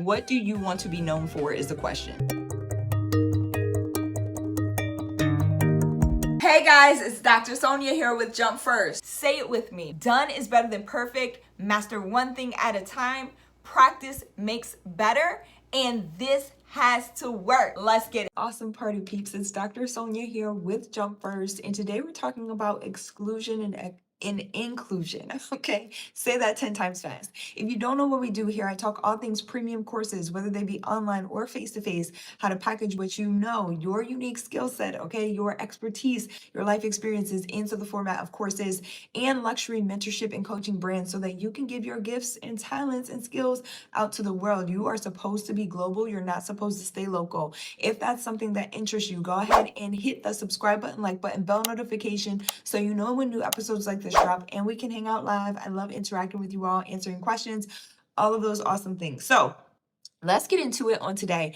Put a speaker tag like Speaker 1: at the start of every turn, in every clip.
Speaker 1: what do you want to be known for is the question. Hey guys, it's Dr. Sonia here with Jump First. Say it with me. Done is better than perfect. Master one thing at a time. Practice makes better. And this has to work. Let's get it. Awesome party peeps. It's Dr. Sonia here with Jump First. And today we're talking about exclusion and inclusion. Okay, say that 10 times fast. If you don't know what we do here, I talk all things premium courses, whether they be online or face-to-face, how to package what you know, your unique skill set, okay, your expertise, your life experiences into the format of courses and luxury mentorship and coaching brands so that you can give your gifts and talents and skills out to the world. You are supposed to be global. You're not supposed to stay local. If that's something that interests you, go ahead and hit the subscribe button, like button, bell notification so you know when new episodes like this drop and we can hang out live. I love interacting with you all, answering questions, all of those awesome things. So let's get into it on today.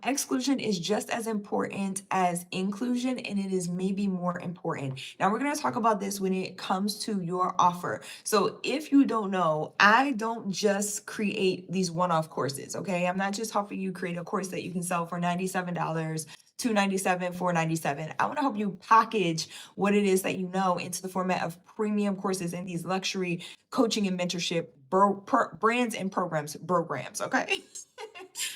Speaker 1: Exclusion is just as important as inclusion, and it is maybe more important. Now, we're going to talk about this when it comes to your offer. So if you don't know, I don't just create these one-off courses, okay? I'm not just helping you create a course that you can sell for $97, $297, $497. I want to help you package what it is that you know into the format of premium courses and these luxury coaching and mentorship brands and programs, okay?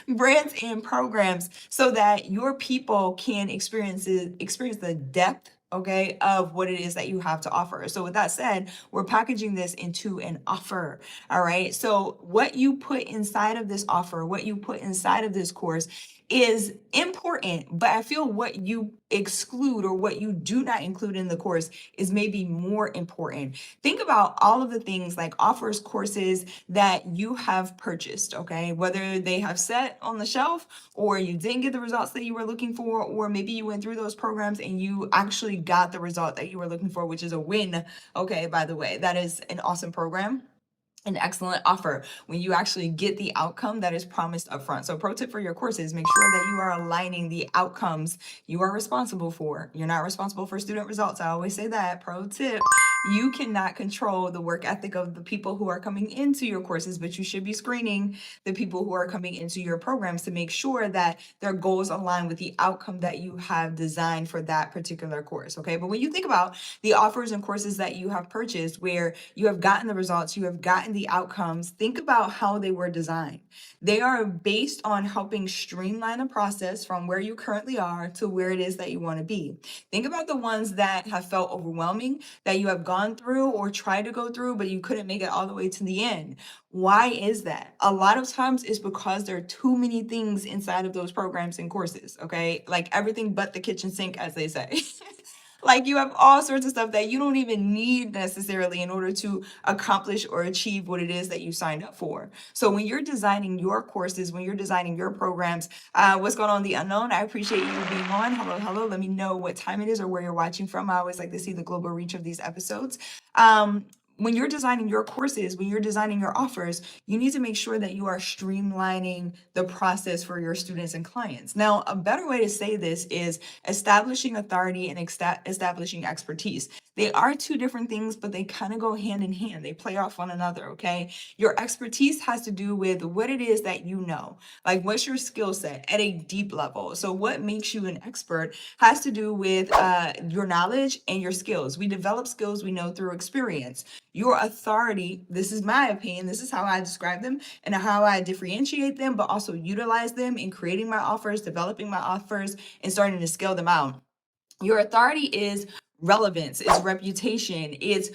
Speaker 1: Brands and programs so that your people can experience the depth, okay, of what it is that you have to offer. So with that said, we're packaging this into an offer. All right. So what you put inside of this offer, what you put inside of this course is important, but I feel what you exclude or what you do not include in the course is maybe more important. Think about all of the things like offers, courses that you have purchased, okay? Whether they have set on the shelf or you didn't get the results that you were looking for, or maybe you went through those programs and you actually got the result that you were looking for, which is a win. Okay, by the way, that is an awesome program. An excellent offer when you actually get the outcome that is promised upfront. So pro tip for your courses, make sure that you are aligning the outcomes you are responsible for. You're not responsible for student results. I always say that. Pro tip. You cannot control the work ethic of the people who are coming into your courses, but you should be screening the people who are coming into your programs to make sure that their goals align with the outcome that you have designed for that particular course. Okay. But when you think about the offers and courses that you have purchased where you have gotten the results, you have gotten the outcomes, think about how they were designed. They are based on helping streamline a process from where you currently are to where it is that you want to be. Think about the ones that have felt overwhelming, that you have gone through or tried to go through, but you couldn't make it all the way to the end. Why is that? A lot of times it's because there are too many things inside of those programs and courses, okay? Like everything but the kitchen sink, as they say. Like you have all sorts of stuff that you don't even need necessarily in order to accomplish or achieve what it is that you signed up for. So when you're designing your courses, when you're designing your programs, what's going on, the unknown? I appreciate you being on. Hello. Let me know what time it is or where you're watching from. I always like to see the global reach of these episodes. When you're designing your courses, when you're designing your offers, you need to make sure that you are streamlining the process for your students and clients. Now, a better way to say this is establishing authority and establishing expertise. They are two different things, but they kind of go hand in hand. They play off one another, okay? Your expertise has to do with what it is that you know. Like, what's your skill set at a deep level? So what makes you an expert has to do with your knowledge and your skills. We develop skills we know through experience. Your authority, this is my opinion, this is how I describe them and how I differentiate them, but also utilize them in creating my offers, developing my offers, and starting to scale them out. Your authority is relevance, is reputation, is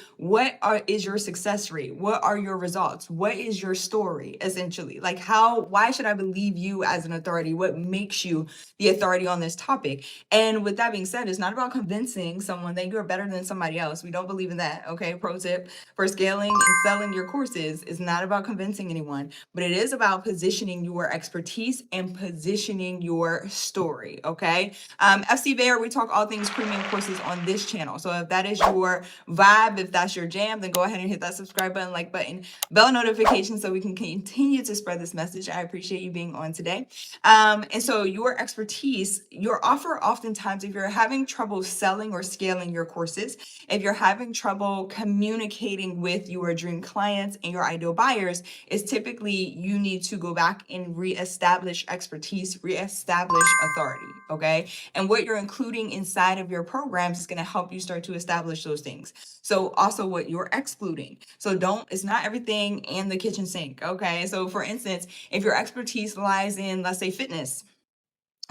Speaker 1: is your success rate? What are your results? What is your story, essentially? Like why should I believe you as an authority? What makes you the authority on this topic? And with that being said, it's not about convincing someone that you're better than somebody else. We don't believe in that, okay? Pro tip for scaling and selling your courses is not about convincing anyone, but it is about positioning your expertise and positioning your story, okay? FC Bear, we talk all things premium courses on this channel. channel. So if that is your vibe, if that's your jam, then go ahead and hit that subscribe button, like button, bell notification so we can continue to spread this message. I appreciate you being on today. And so your expertise, your offer, oftentimes, if you're having trouble selling or scaling your courses, if you're having trouble communicating with your dream clients and your ideal buyers, is typically you need to go back and reestablish expertise, reestablish authority, okay? And what you're including inside of your programs is going to help you start to establish those things. So also what you're excluding. So it's not everything in the kitchen sink, okay? So for instance, if your expertise lies in, let's say, fitness,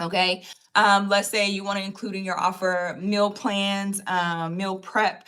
Speaker 1: okay, let's say you want to include in your offer meal plans, meal prep,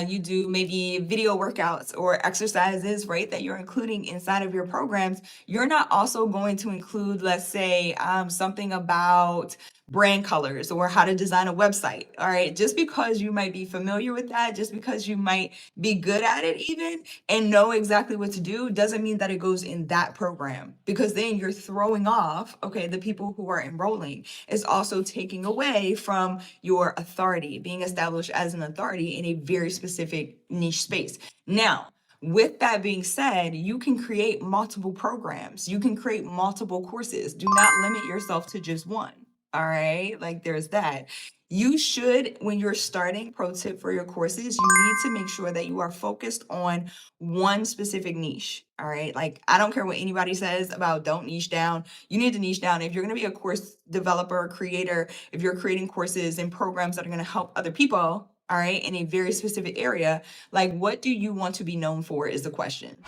Speaker 1: you do maybe video workouts or exercises, right, that you're including inside of your programs. You're not also going to include, let's say, something about brand colors or how to design a website. All right, just because you might be familiar with that, just because you might be good at it even and know exactly what to do, doesn't mean that it goes in that program, because then you're throwing off, okay, the people who are enrolling. It's also taking away from your authority, being established as an authority in a very specific niche space. Now, with that being said, you can create multiple programs. You can create multiple courses. Do not limit yourself to just one. All right, like there's that. You should, when you're starting, pro tip for your courses, you need to make sure that you are focused on one specific niche. All right, like I don't care what anybody says about don't niche down. You need to niche down. If you're going to be a course developer, creator, if you're creating courses and programs that are going to help other people, all right, in a very specific area, like what do you want to be known for is the question.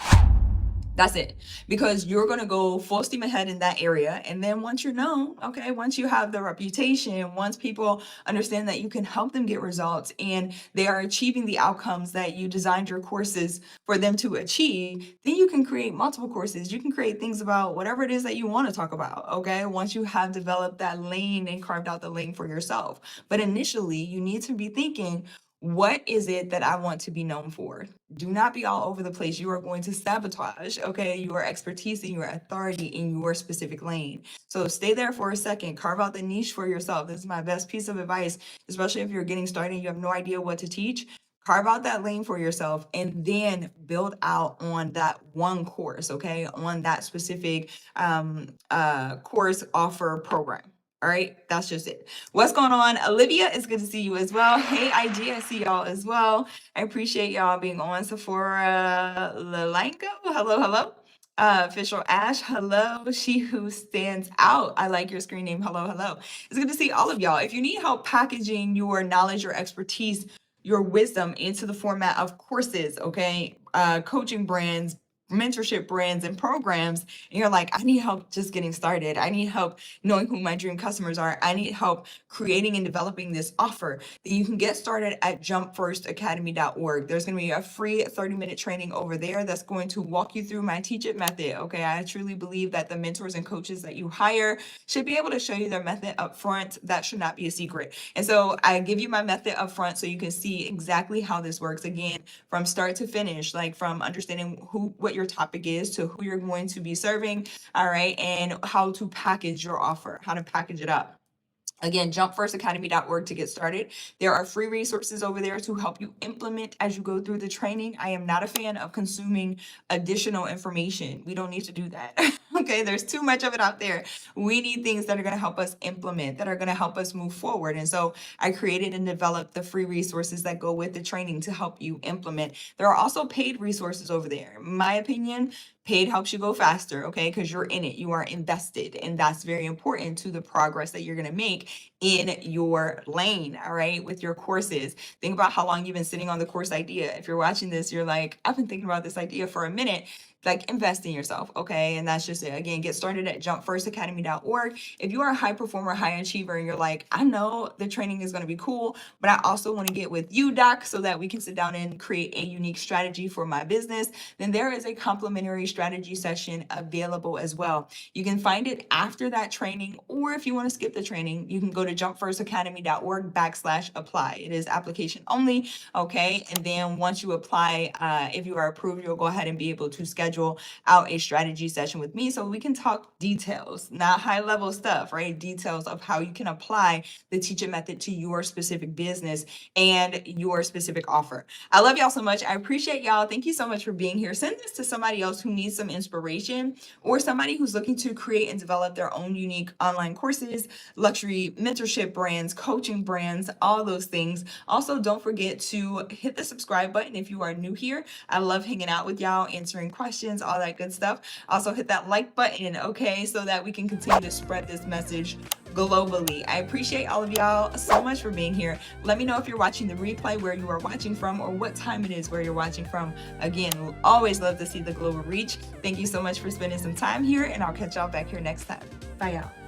Speaker 1: That's it. Because you're going to go full steam ahead in that area. And then once you're known, okay, once you have the reputation, once people understand that you can help them get results and they are achieving the outcomes that you designed your courses for them to achieve, then you can create multiple courses. You can create things about whatever it is that you want to talk about, okay, once you have developed that lane and carved out the lane for yourself. But initially, you need to be thinking, what is it that I want to be known for? Do not be all over the place. You are going to sabotage, okay, your expertise and your authority in your specific lane. So stay there for a second. Carve out the niche for yourself. This is my best piece of advice, especially if you're getting started and you have no idea what to teach. Carve out that lane for yourself and then build out on that one course, okay, on that specific course offer program. All right, that's just it. What's going on? Olivia, it's good to see you as well. Hey, IG, I see y'all as well. I appreciate y'all being on. Sephora Lalanko, hello. Official Ash, hello. She who stands out. I like your screen name. Hello. It's good to see all of y'all. If you need help packaging your knowledge, your expertise, your wisdom into the format of courses, okay, coaching brands, mentorship brands and programs, and you're like, I need help just getting started. I need help knowing who my dream customers are. I need help creating and developing this offer. Then you can get started at jumpfirstacademy.org. There's going to be a free 30-minute training over there that's going to walk you through my teach it method. Okay, I truly believe that the mentors and coaches that you hire should be able to show you their method up front. That should not be a secret. And so I give you my method up front so you can see exactly how this works, again, from start to finish, like from understanding what your topic is to who you're going to be serving, all right, and how to package your offer, how to package it up. Again, jumpfirstacademy.org to get started. There are free resources over there to help you implement as you go through the training. I am not a fan of consuming additional information. We don't need to do that. Okay, there's too much of it out there. We need things that are going to help us implement, that are going to help us move forward. And so I created and developed the free resources that go with the training to help you implement. There are also paid resources over there. In my opinion, paid helps you go faster, okay? Because you're in it, you are invested, and that's very important to the progress that you're gonna make in your lane, all right, with your courses. Think about how long you've been sitting on the course idea. If you're watching this, you're like, I've been thinking about this idea for a minute. Like, invest in yourself, okay? And that's just it. Again, get started at jumpfirstacademy.org. If you are a high performer, high achiever, and you're like, I know the training is gonna be cool, but I also wanna get with you, Doc, so that we can sit down and create a unique strategy for my business, then there is a complimentary strategy session available as well. You can find it after that training, or if you want to skip the training, you can go to jumpfirstacademy.org/apply. It is application only, okay? And then once you apply, if you are approved, you'll go ahead and be able to schedule out a strategy session with me so we can talk details, not high level stuff, right? Details of how you can apply the teach it method to your specific business and your specific offer. I love y'all so much. I appreciate y'all. Thank you so much for being here. Send this to somebody else who needs some inspiration, or somebody who's looking to create and develop their own unique online courses, luxury mentorship brands, coaching brands, all those things. Also, don't forget to hit the subscribe button if you are new here. I love hanging out with y'all, answering questions, all that good stuff. Also hit that like button, okay, so that we can continue to spread this message globally. I appreciate all of y'all so much for being here. Let me know if you're watching the replay, where you are watching from, or what time it is where you're watching from. Again, we'll always love to see the global reach. Thank you so much for spending some time here, and I'll catch y'all back here next time. Bye, y'all.